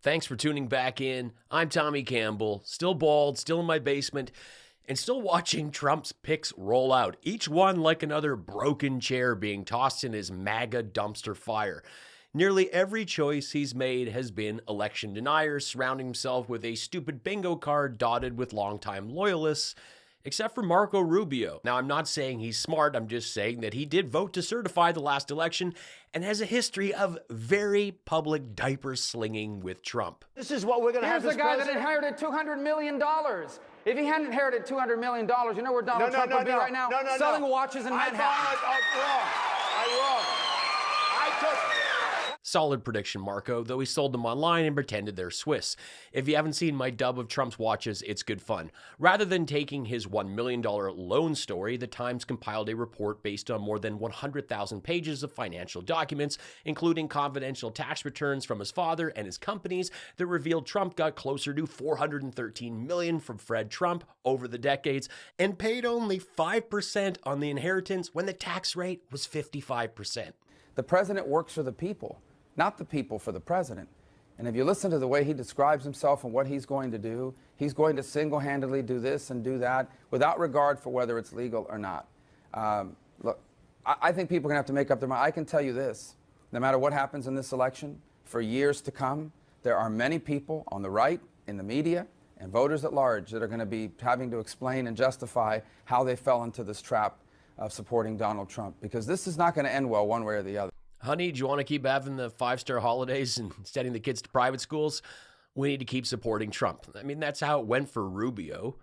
Thanks for tuning back in. I'm Tommy Campbell, still bald, still in my basement, and still watching Trump's picks roll out, each one like another broken chair being tossed in his MAGA dumpster fire. Nearly every choice he's made has been election deniers, surrounding himself with a stupid bingo card dotted with longtime loyalists, except for Marco Rubio. Now, I'm not saying he's smart, I'm just saying that he did vote to certify the last election and has a history of very public diaper slinging with Trump. This is what we're going to have. Here's the guy that inherited $200 million. If he hadn't inherited $200 million, you know where Donald Trump would be right now? Selling watches in Manhattan. I took... Solid prediction, Marco, though he sold them online and pretended they're Swiss. If you haven't seen my dub of Trump's watches, it's good fun. Rather than taking his $1 million loan story, the Times compiled a report based on more than 100,000 pages of financial documents, including confidential tax returns from his father and his companies, that revealed Trump got closer to $413 million from Fred Trump over the decades and paid only 5% on the inheritance when the tax rate was 55%. The president works for the people, not the people for the president. And if you listen to the way he describes himself and what he's going to do, he's going to single-handedly do this and do that without regard for whether it's legal or not. Look, I think people are going to have to make up their mind. I can tell you this, no matter what happens in this election, for years to come, there are many people on the right, in the media, and voters at large that are going to be having to explain and justify how they fell into this trap of supporting Donald Trump, because this is not going to end well one way or the other. Honey, do you want to keep having the 5-star holidays and sending the kids to private schools? We need to keep supporting Trump. I mean, that's how it went for Rubio.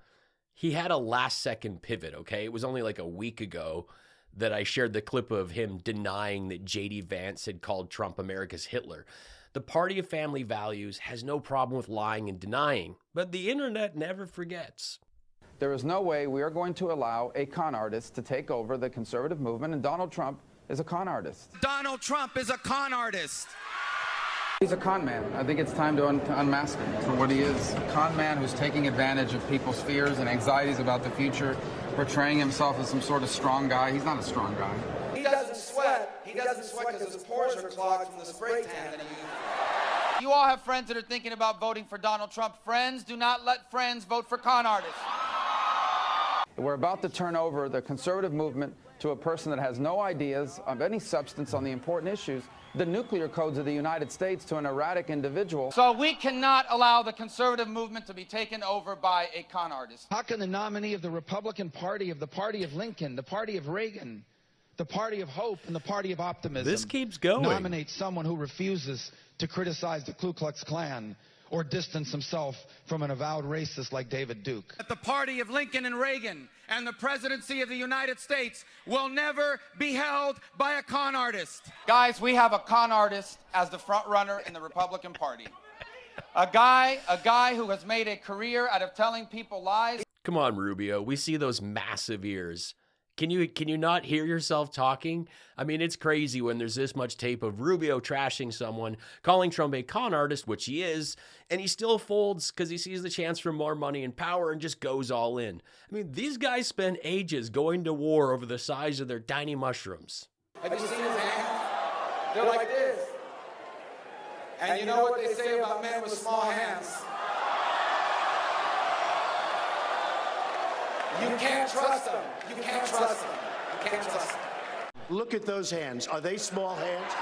He had a last-second pivot, okay? It was only like a week ago that I shared the clip of him denying that J.D. Vance had called Trump America's Hitler. The party of family values has no problem with lying and denying, but the internet never forgets. There is no way we are going to allow a con artist to take over the conservative movement, and Donald Trump is a con artist. Donald Trump is a con artist. He's a con man. I think it's time to unmask him for what he is. A con man who's taking advantage of people's fears and anxieties about the future, portraying himself as some sort of strong guy. He's not a strong guy. He doesn't sweat. He doesn't sweat because his pores are clogged from the spray tan that he used. You all have friends that are thinking about voting for Donald Trump. Friends, do not let friends vote for con artists. We're about to turn over the conservative movement to a person that has no ideas of any substance on the important issues, the nuclear codes of the United States, to an erratic individual. So we cannot allow the conservative movement to be taken over by a con artist. How can the nominee of the Republican Party, of the party of Lincoln, the party of Reagan, the party of hope, and the party of optimism This keeps going. nominate someone who refuses to criticize the Ku Klux Klan or distance himself from an avowed racist like David Duke? The party of Lincoln and Reagan and the presidency of the United States will never be held by a con artist. Guys, we have a con artist as the front runner in the Republican Party. A guy who has made a career out of telling people lies. Come on, Rubio. We see those massive ears. Can you not hear yourself talking? I mean, it's crazy when there's this much tape of Rubio trashing someone, calling Trump a con artist, which he is, and he still folds because he sees the chance for more money and power and just goes all in. I mean, these guys spend ages going to war over the size of their tiny mushrooms. Have you seen his hands? They're like this. And you know what they say about men with small hands? You can't trust them. You can't trust them. You can't trust them. Look at those hands. Are they small hands?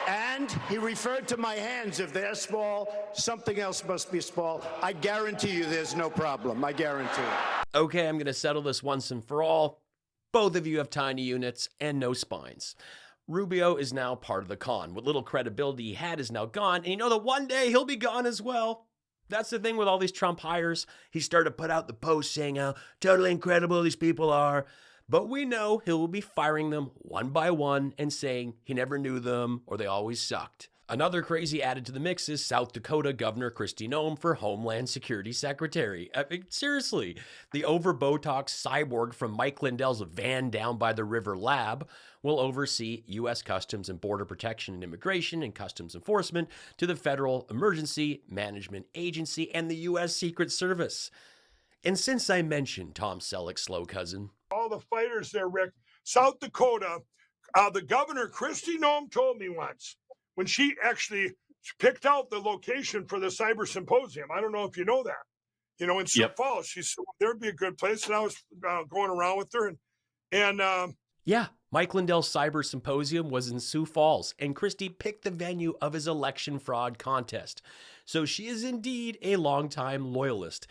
And he referred to my hands. If they're small, something else must be small. I guarantee you there's no problem. I guarantee it. Okay, I'm going to settle this once and for all. Both of you have tiny units and no spines. Rubio is now part of the con. What little credibility he had is now gone, and you know that one day he'll be gone as well. That's the thing with all these Trump hires. He started to put out the post saying how totally incredible these people are. But we know he will be firing them one by one and saying he never knew them or they always sucked. Another crazy added to the mix is South Dakota Governor Kristi Noem for Homeland Security Secretary. Seriously, the over-Botox cyborg from Mike Lindell's van down by the river lab will oversee U.S. Customs and Border Protection and Immigration and Customs Enforcement to the Federal Emergency Management Agency and the U.S. Secret Service. And since I mentioned Tom Selleck's slow cousin, all the fighters there, Rick, South Dakota, the governor, Kristi Noem, told me once, when she actually picked out the location for the cyber symposium. I don't know if you know that. You know, in Sioux Falls, she said there'd be a good place. And I was going around with her. Yeah, Mike Lindell's Cyber Symposium was in Sioux Falls, and Christie picked the venue of his election fraud contest. So she is indeed a longtime loyalist.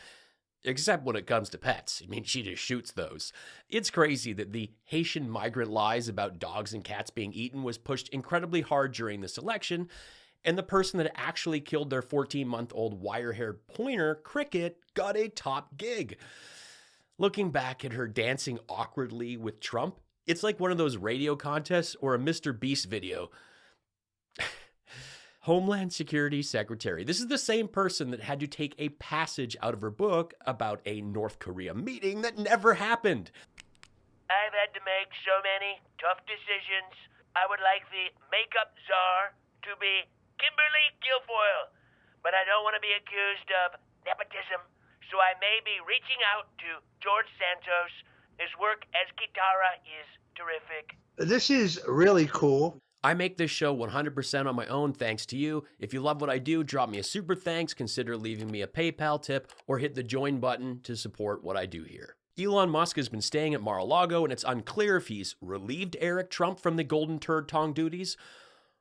Except when it comes to pets. I mean, she just shoots those. It's crazy that the Haitian migrant lies about dogs and cats being eaten was pushed incredibly hard during this election, and the person that actually killed their 14-month-old wire-haired pointer, Cricket, got a top gig. Looking back at her dancing awkwardly with Trump, it's like one of those radio contests or a Mr. Beast video. Homeland Security Secretary. This is the same person that had to take a passage out of her book about a North Korea meeting that never happened. I've had to make so many tough decisions. I would like the makeup czar to be Kimberly Guilfoyle, but I don't want to be accused of nepotism, so I may be reaching out to George Santos. His work as Kitara is terrific. This is really cool. I make this show 100% on my own thanks to you. If you love what I do, drop me a super thanks, consider leaving me a PayPal tip, or hit the join button to support what I do here. Elon Musk has been staying at Mar-a-Lago, and it's unclear if he's relieved Eric Trump from the golden turd tong duties,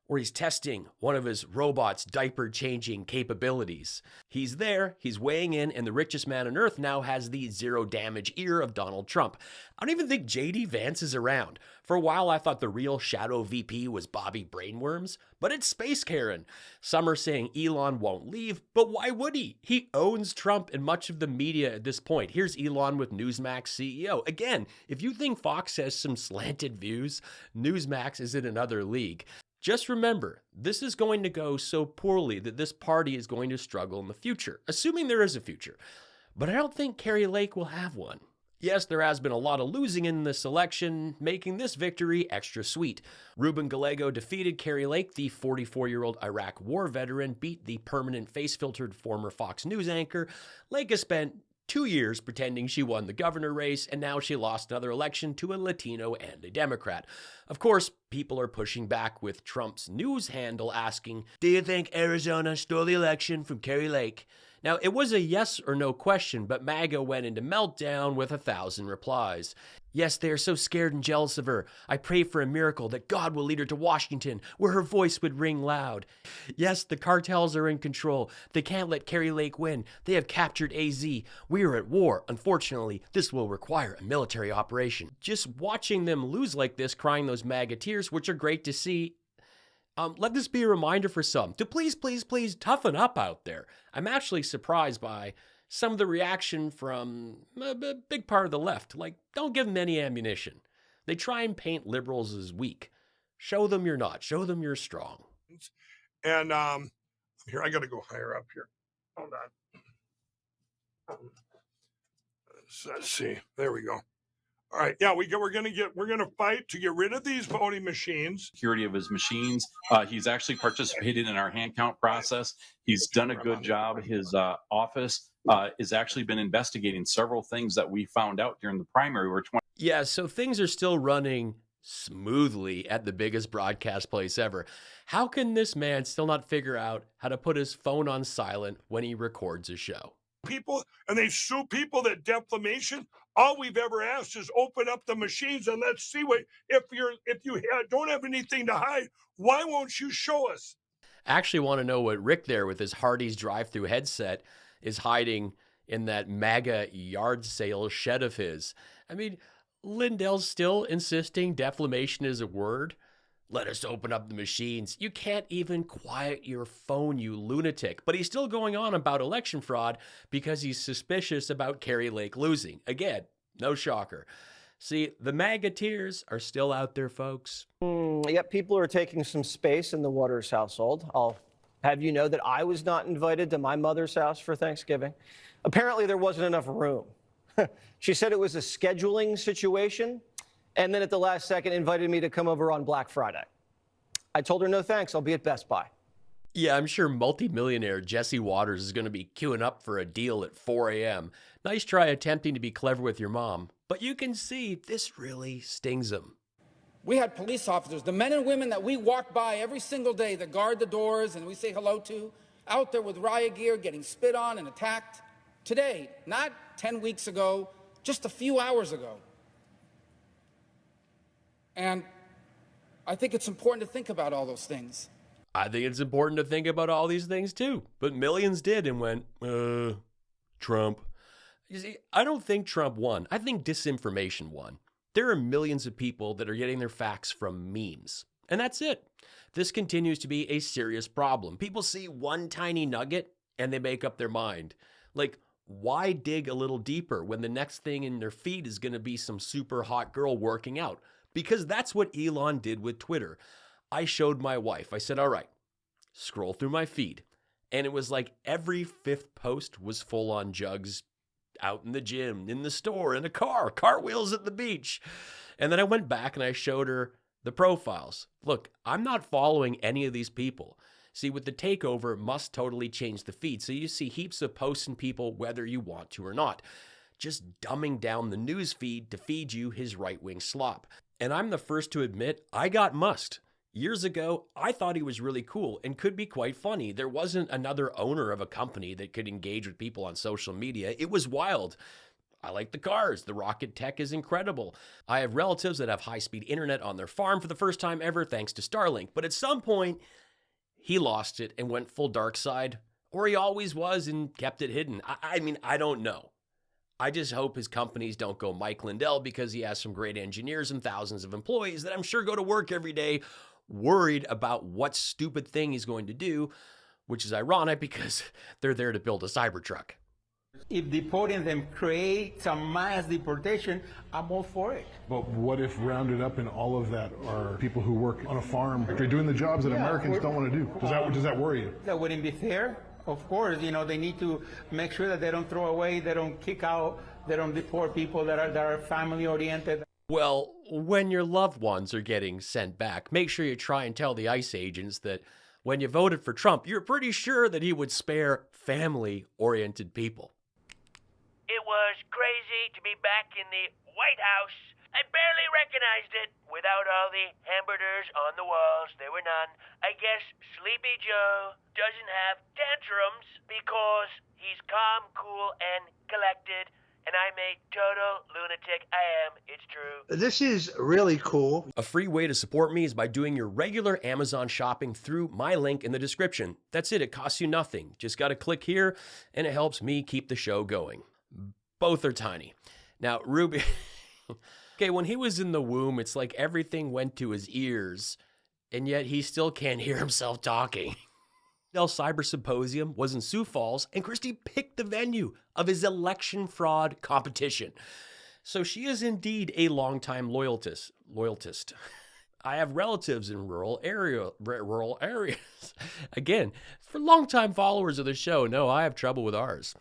or he's testing one of his robot's diaper-changing capabilities. He's there, he's weighing in, and the richest man on earth now has the zero-damage ear of Donald Trump. I don't even think J.D. Vance is around. For a while, I thought the real shadow VP was Bobby Brainworms, but it's Space Karen. Some are saying Elon won't leave, but why would he? He owns Trump and much of the media at this point. Here's Elon with Newsmax CEO. Again, if you think Fox has some slanted views, Newsmax is in another league. Just remember, this is going to go so poorly that this party is going to struggle in the future, assuming there is a future. But I don't think Kari Lake will have one. Yes, there has been a lot of losing in this election, making this victory extra sweet. Ruben Gallego defeated Kari Lake, the 44-year-old Iraq war veteran, beat the permanent face-filtered former Fox News anchor. Lake has spent 2 years pretending she won the governor race, and now she lost another election to a Latino and a Democrat. Of course, people are pushing back with Trump's news handle asking, "Do you think Arizona stole the election from Kari Lake?" Now, it was a yes or no question, but MAGA went into meltdown with 1,000 replies. Yes, they are so scared and jealous of her. I pray for a miracle that God will lead her to Washington, where her voice would ring loud. Yes, the cartels are in control. They can't let Kari Lake win. They have captured AZ. We are at war. Unfortunately, this will require a military operation. Just watching them lose like this, crying those MAGA tears, which are great to see, let this be a reminder for some to please, please, please toughen up out there. I'm actually surprised by some of the reaction from a big part of the left. Like, don't give them any ammunition. They try and paint liberals as weak. Show them you're not. Show them you're strong. And here, I got to go higher up here. Hold on. Let's see. There we go. All right. Yeah, we're going to fight to get rid of these voting machines. Security of his machines. He's actually participated in our hand count process. He's done a good job. His office has actually been investigating several things that we found out during the primary. Yeah, so things are still running smoothly at the biggest broadcast place ever. How can this man still not figure out how to put his phone on silent when he records a show? People, and they sue people that defamation. All we've ever asked is open up the machines and let's see what, if you don't have anything to hide, why won't you show us? I actually want to know what Rick there with his Hardee's drive-through headset is hiding in that MAGA yard sale shed of his. I mean, Lindell's still insisting defamation is a word. Let us open up the machines. You can't even quiet your phone, you lunatic. But he's still going on about election fraud because he's suspicious about Kari Lake losing. Again, no shocker. See, the MAGA tears are still out there, folks. Yep, people are taking some space in the Waters household. I'll have you know that I was not invited to my mother's house for Thanksgiving. Apparently, there wasn't enough room. She said it was a scheduling situation, and then at the last second invited me to come over on Black Friday. I told her no thanks, I'll be at Best Buy. Yeah, I'm sure multimillionaire Jesse Waters is going to be queuing up for a deal at 4 a.m. Nice try attempting to be clever with your mom, but you can see this really stings him. We had police officers, the men and women that we walk by every single day that guard the doors and we say hello to, out there with riot gear getting spit on and attacked. Today, not 10 weeks ago, just a few hours ago. And I think it's important to think about all those things. I think it's important to think about all these things too. But millions did and went, Trump. You see, I don't think Trump won. I think disinformation won. There are millions of people that are getting their facts from memes. And that's it. This continues to be a serious problem. People see one tiny nugget and they make up their mind. Like, why dig a little deeper when the next thing in their feed is going to be some super hot girl working out? Because that's what Elon did with Twitter. I showed my wife. I said, all right, scroll through my feed. And it was like every fifth post was full on jugs out in the gym, in the store, in a car wheels at the beach. And then I went back and I showed her the profiles. Look, I'm not following any of these people. See, with the takeover, Musk totally changed the feed. So you see heaps of posts and people, whether you want to or not, just dumbing down the news feed to feed you his right-wing slop. And I'm the first to admit I got musked. Years ago, I thought he was really cool and could be quite funny. There wasn't another owner of a company that could engage with people on social media. It was wild. I like the cars. The rocket tech is incredible. I have relatives that have high-speed internet on their farm for the first time ever thanks to Starlink. But at some point, he lost it and went full dark side. Or he always was and kept it hidden. I mean, I don't know. I just hope his companies don't go Mike Lindell because he has some great engineers and thousands of employees that I'm sure go to work every day worried about what stupid thing he's going to do, which is ironic because they're there to build a Cybertruck. If deporting them creates a mass deportation, I'm all for it. But what if rounded up in all of that are people who work on a farm? They're doing the jobs that Americans don't want to do. Does that worry you? That wouldn't be fair. Of course, they need to make sure that they don't throw away, they don't kick out, they don't deport people that are family oriented. Well, when your loved ones are getting sent back, make sure you try and tell the ICE agents that when you voted for Trump, you're pretty sure that he would spare family-oriented people. It was crazy to be back in the White House. I barely recognized it. Without all the hamburgers on the walls, there were none. I guess Sleepy Joe doesn't have tantrums because he's calm, cool, and collected. And I'm a total lunatic. I am. It's true. This is really cool. A free way to support me is by doing your regular Amazon shopping through my link in the description. That's it. It costs you nothing. Just got to click here, and it helps me keep the show going. Both are tiny. Now, Rubio... Okay, when he was in the womb, it's like everything went to his ears, and yet he still can't hear himself talking. Cyber Symposium was in Sioux Falls, and Christie picked the venue of his election fraud competition. So she is indeed a longtime loyalist. I have relatives in rural areas. Again, for longtime followers of the show, no, I have trouble with ours.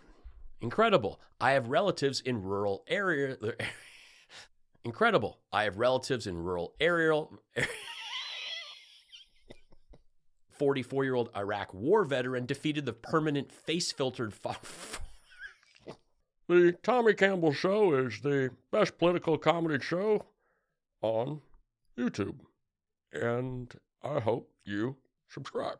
Incredible. I have relatives in rural area. Incredible. I have relatives in rural area. 44-year-old Iraq war veteran defeated the permanent face-filtered... The Tommy Campbell Show is the best political comedy show on YouTube. And I hope you subscribe.